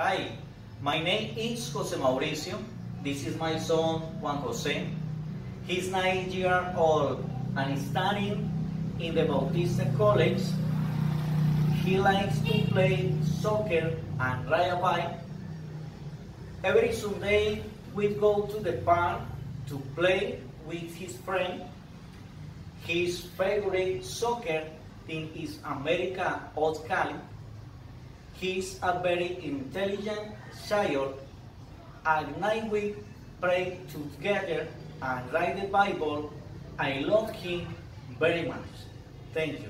Hi, my name is Jose Mauricio. This is my son Juan Jose. He's 9 years old and is studying in the Bautista College. He likes to play soccer and ride a bike. Every Sunday we go to the park to play with his friend. His favorite soccer team is America of Cali. He's a very intelligent child. At night we pray together and read the Bible. I love him very much. Thank you.